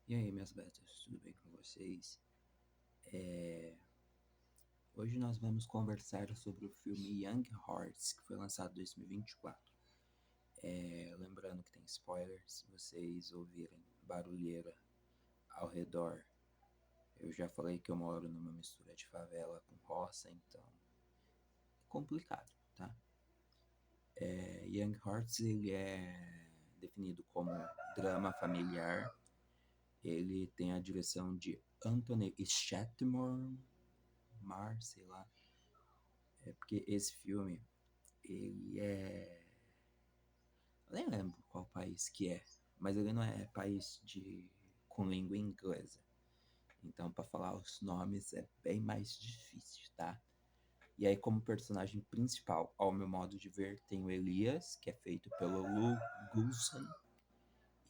E aí, minhas betas, tudo bem com vocês? É, Hoje nós vamos conversar sobre o filme Young Hearts, que foi lançado em 2024. Lembrando que tem spoilers, se vocês ouvirem barulheira ao redor. Eu já falei que eu moro numa mistura de favela com roça, então é complicado, tá? Young Hearts, ele é definido como drama familiar. Ele tem a direção de Anthony Shatmore, sei lá. É porque esse filme, ele é. Eu nem lembro qual país que é, mas ele não é país com língua inglesa. Então, para falar os nomes é bem mais difícil, tá? E aí, como personagem principal, ao meu modo de ver, tem o Elias, que é feito pelo Lou Goulson,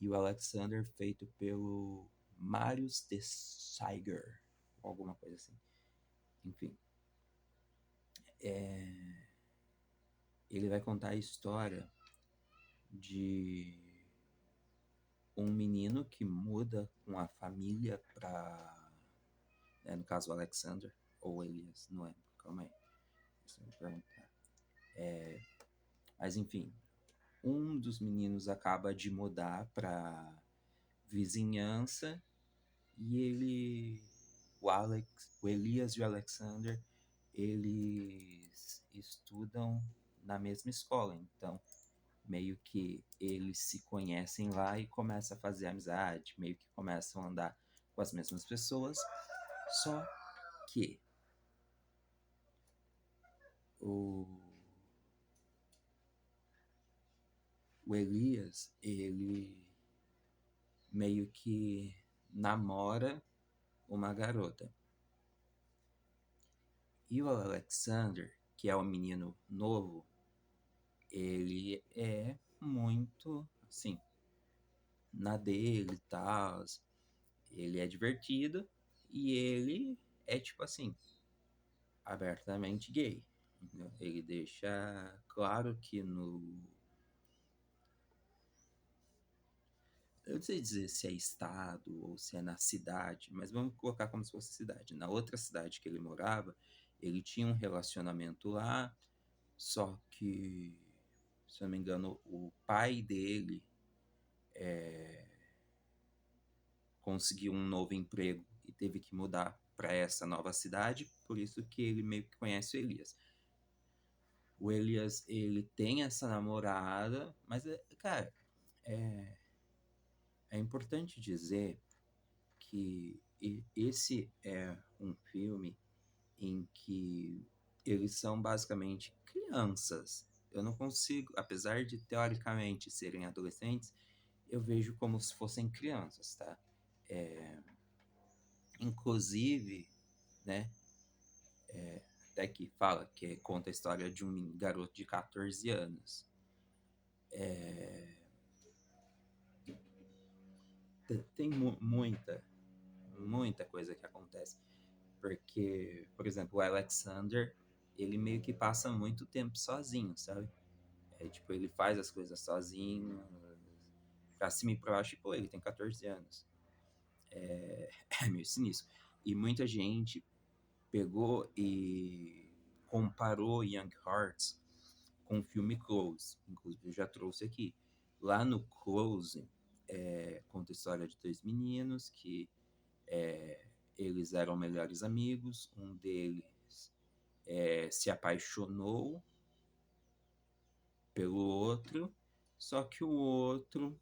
e o Alexander, feito pelo Marius de Saiger, alguma coisa assim. Enfim, ele vai contar a história de um menino que muda com a família para, no caso o Alexander ou Elias, não lembro, calma aí, deixa eu me perguntar. Mas enfim, um dos meninos acaba de mudar para vizinhança e o Elias e o Alexander, eles estudam na mesma escola, então meio que eles se conhecem lá e começam a fazer amizade, meio que começam a andar com as mesmas pessoas, só que o, o Elias, ele meio que namora uma garota. E o Alexander, que é o menino novo, ele é muito, assim, na dele e tal. Ele é divertido e ele é tipo assim, abertamente gay. Ele deixa claro que no. Eu não sei dizer se é estado ou se é na cidade, mas vamos colocar como se fosse cidade. Na outra cidade que ele morava, ele tinha um relacionamento lá, só que, se eu não me engano, o pai dele conseguiu um novo emprego e teve que mudar para essa nova cidade, por isso que ele meio que conhece o Elias. O Elias, ele tem essa namorada, mas, cara, é, é importante dizer que esse é um filme em que eles são basicamente crianças. Eu não consigo, apesar de teoricamente serem adolescentes, eu vejo como se fossem crianças, tá? É, inclusive, né, até que fala que conta a história de um garoto de 14 anos. Tem muita coisa que acontece. Porque, por exemplo, o Alexander, ele meio que passa muito tempo sozinho, sabe? Tipo, ele faz as coisas sozinho, pra cima e pra baixo, e pô, ele tem 14 anos. É meio sinistro. E muita gente pegou e comparou Young Hearts com o filme Close. Inclusive, eu já trouxe aqui. Lá no Close, conta a história de dois meninos que eles eram melhores amigos. Um deles se apaixonou pelo outro, só que o outro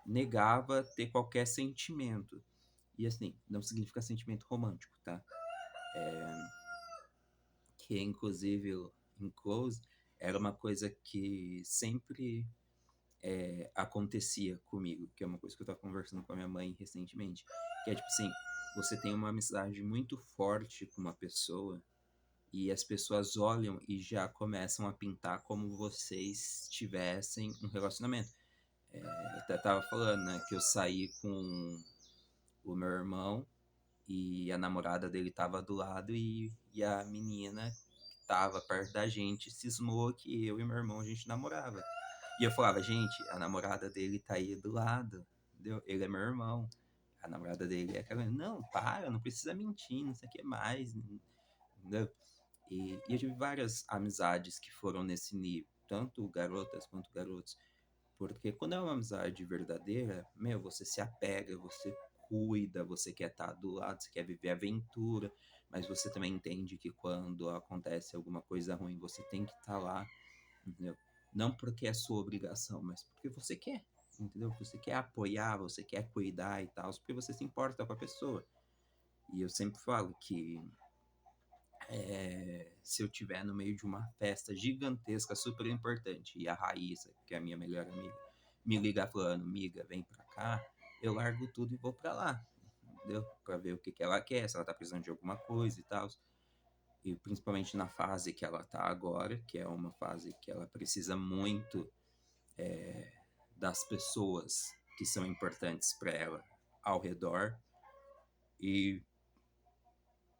negava ter qualquer sentimento. E assim, não significa sentimento romântico, tá? Que inclusive em Close era uma coisa que sempre acontecia comigo, que é uma coisa que eu tava conversando com a minha mãe recentemente, que é tipo assim, você tem uma amizade muito forte com uma pessoa e as pessoas olham e já começam a pintar como vocês tivessem um relacionamento. Eu até tava falando, né, que eu saí com o meu irmão e a namorada dele tava do lado e a menina que tava perto da gente cismou que eu e meu irmão a gente namorava. E eu falava, gente, a namorada dele tá aí do lado, entendeu? Ele é meu irmão. A namorada dele é aquela, não, para, não precisa mentir, não sei o que mais, entendeu? E eu tive várias amizades que foram nesse nível, tanto garotas quanto garotos. Porque quando é uma amizade verdadeira, meu, você se apega, você cuida, você quer estar do lado, você quer viver aventura, mas você também entende que quando acontece alguma coisa ruim, você tem que estar lá, entendeu? Não porque é sua obrigação, mas porque você quer, entendeu? Você quer apoiar, você quer cuidar e tal, porque você se importa com a pessoa. E eu sempre falo que se eu tiver no meio de uma festa gigantesca, super importante, e a Raíssa, que é a minha melhor amiga, me ligar falando, amiga, vem pra cá, eu largo tudo e vou pra lá, entendeu? Pra ver o que, que ela quer, se ela tá precisando de alguma coisa e tal. E principalmente na fase que ela tá agora, que é uma fase que ela precisa muito das pessoas que são importantes para ela ao redor. E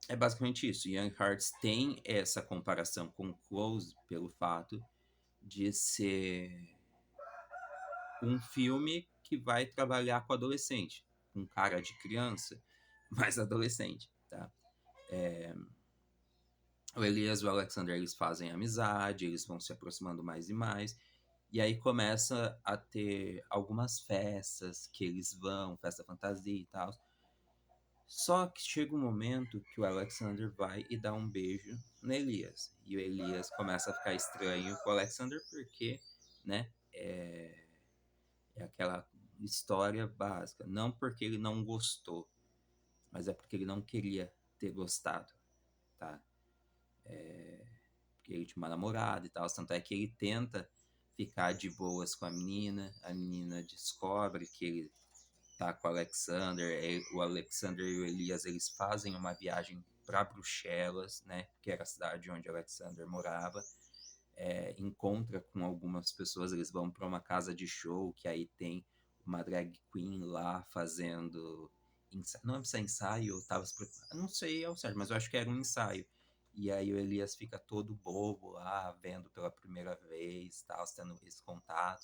é basicamente isso. Young Hearts tem essa comparação com Close pelo fato de ser um filme que vai trabalhar com adolescente, com cara de criança, mas adolescente, tá? O Elias e o Alexander, eles fazem amizade, eles vão se aproximando mais e mais, e aí começa a ter algumas festas que eles vão, festa fantasia e tal. Só que chega um momento que o Alexander vai e dá um beijo no Elias. E o Elias começa a ficar estranho com o Alexander porque, né, é aquela história básica. Não porque ele não gostou, mas é porque ele não queria ter gostado, tá? Porque ele tinha uma namorada e tal. Tanto é que ele tenta ficar de boas com a menina descobre que ele tá com o Alexander, o Alexander e o Elias, eles fazem uma viagem para Bruxelas, né, que era a cidade onde o Alexander morava, encontra com algumas pessoas, eles vão para uma casa de show, que aí tem uma drag queen lá fazendo, não lembro se é ensaio ou tava se preparando, não sei ao certo, mas eu acho que era um ensaio. E aí o Elias fica todo bobo lá, vendo pela primeira vez, tal, tendo esse contato.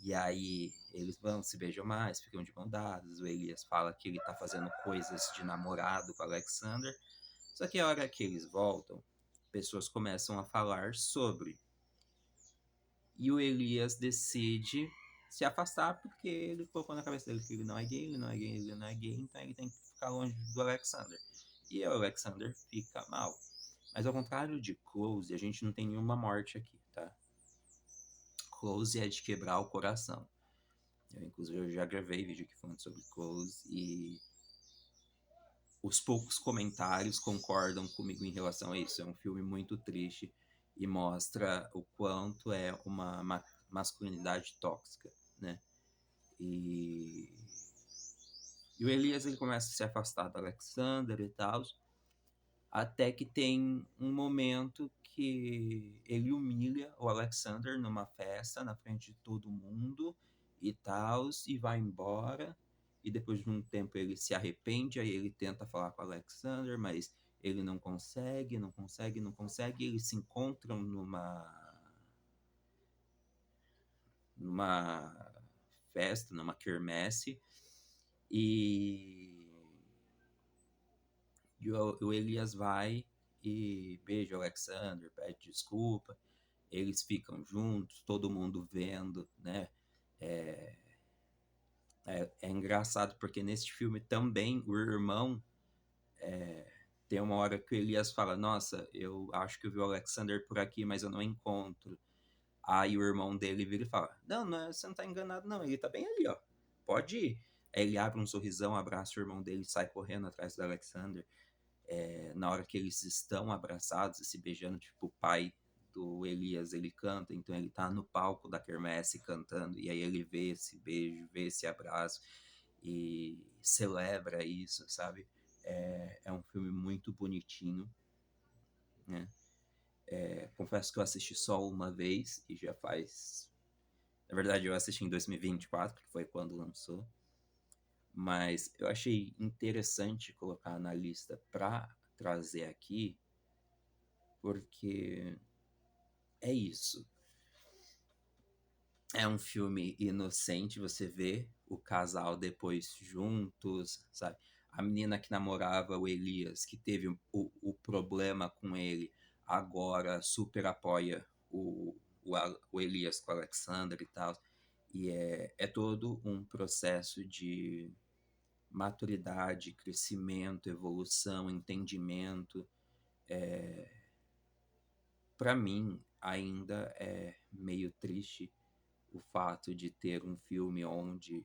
E aí eles vão, se beijam mais, ficam de mão dadas. O Elias fala que ele tá fazendo coisas de namorado com o Alexander. Só que a hora que eles voltam, pessoas começam a falar sobre. E o Elias decide se afastar porque ele colocou na cabeça dele que ele não é gay, ele não é gay, ele não é gay, então ele tem que ficar longe do Alexander. E o Alexander fica mal. Mas ao contrário de Close, a gente não tem nenhuma morte aqui, tá? Close é de quebrar o coração. Inclusive, eu já gravei vídeo aqui falando sobre Close e os poucos comentários concordam comigo em relação a isso. É um filme muito triste e mostra o quanto é uma masculinidade tóxica, né? E, e o Elias ele começa a se afastar do Alexander e tal, até que tem um momento que ele humilha o Alexander numa festa na frente de todo mundo e tal, e vai embora. E depois de um tempo ele se arrepende, aí ele tenta falar com o Alexander, mas ele não consegue, não consegue, não consegue. E eles se encontram numa festa, numa quermesse, e, o Elias vai e beija o Alexander, pede desculpa, eles ficam juntos, todo mundo vendo, né? É, é engraçado porque nesse filme também o irmão tem uma hora que o Elias fala: Nossa, eu acho que eu vi o Alexander por aqui, mas eu não encontro. Aí o irmão dele vira e fala: Não, não, você não tá enganado, não, ele tá bem ali, ó. Pode ir. Aí ele abre um sorrisão, abraça o irmão dele e sai correndo atrás do Alexander. Na hora que eles estão abraçados e se beijando, tipo, o pai do Elias, ele canta, então ele tá no palco da quermesse cantando, e aí ele vê esse beijo, vê esse abraço e celebra isso, sabe? É um filme muito bonitinho, né? Confesso que eu assisti só uma vez e já faz. Na verdade, eu assisti em 2024, que foi quando lançou. Mas eu achei interessante colocar na lista para trazer aqui, porque é isso. É um filme inocente, você vê o casal depois juntos, sabe? A menina que namorava o Elias, que teve o problema com ele, agora super apoia o Elias com o Alexander e tal. E é todo um processo de maturidade, crescimento, evolução, entendimento. Para mim, ainda é meio triste o fato de ter um filme onde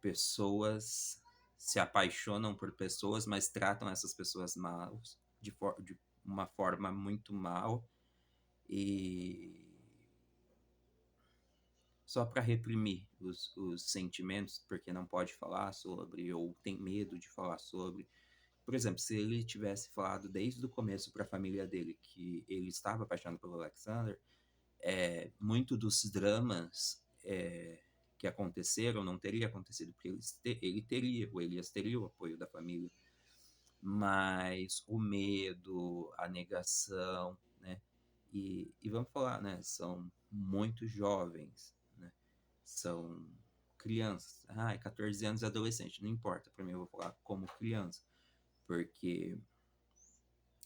pessoas se apaixonam por pessoas, mas tratam essas pessoas mal, de uma forma muito mal, e só para reprimir os sentimentos, porque não pode falar sobre, ou tem medo de falar sobre. Por exemplo, se ele tivesse falado desde o começo para a família dele que ele estava apaixonado pelo Alexander, muito dos dramas que aconteceram não teria acontecido, porque o Elias teria o apoio da família, mas o medo, a negação, né? E vamos falar, né? São muito jovens, né? São crianças. 14 anos é adolescente, não importa, para mim eu vou falar como criança, porque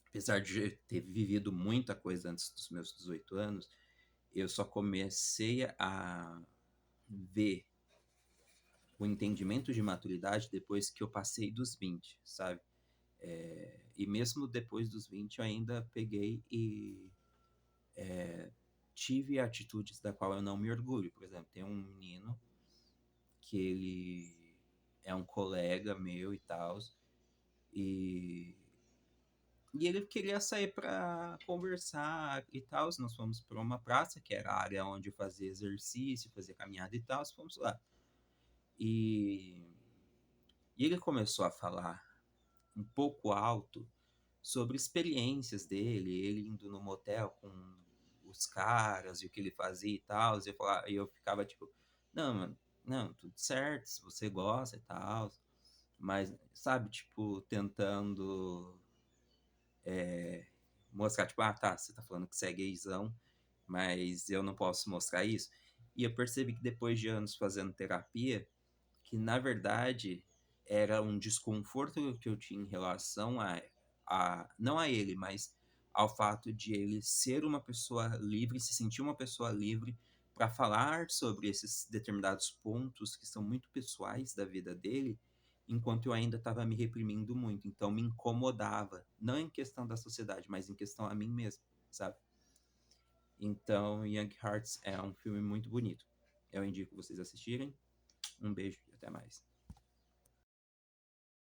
apesar de ter vivido muita coisa antes dos meus 18 anos, eu só comecei a ver o entendimento de maturidade depois que eu passei dos 20, sabe? E mesmo depois dos 20 eu ainda peguei e tive atitudes da qual eu não me orgulho. Por exemplo, tem um menino que ele é um colega meu e tal, e, e ele queria sair para conversar e tal. Nós fomos para uma praça, que era a área onde eu fazia exercício, fazia caminhada e tal, fomos lá. E, e ele começou a falar um pouco alto sobre experiências dele, ele indo no motel com os caras e o que ele fazia e tal. E eu ficava tipo, não, mano, não, tudo certo, se você gosta e tal. Mas, sabe, tipo, tentando mostrar, tipo, tá, você tá falando que você é gaysão, mas eu não posso mostrar isso. E eu percebi que depois de anos fazendo terapia, que na verdade era um desconforto que eu tinha em relação não a ele, mas ao fato de ele ser uma pessoa livre, se sentir uma pessoa livre para falar sobre esses determinados pontos que são muito pessoais da vida dele, enquanto eu ainda estava me reprimindo muito. Então me incomodava, não em questão da sociedade, mas em questão a mim mesmo, sabe? Então, Young Hearts é um filme muito bonito. Eu indico vocês assistirem. Um beijo e até mais.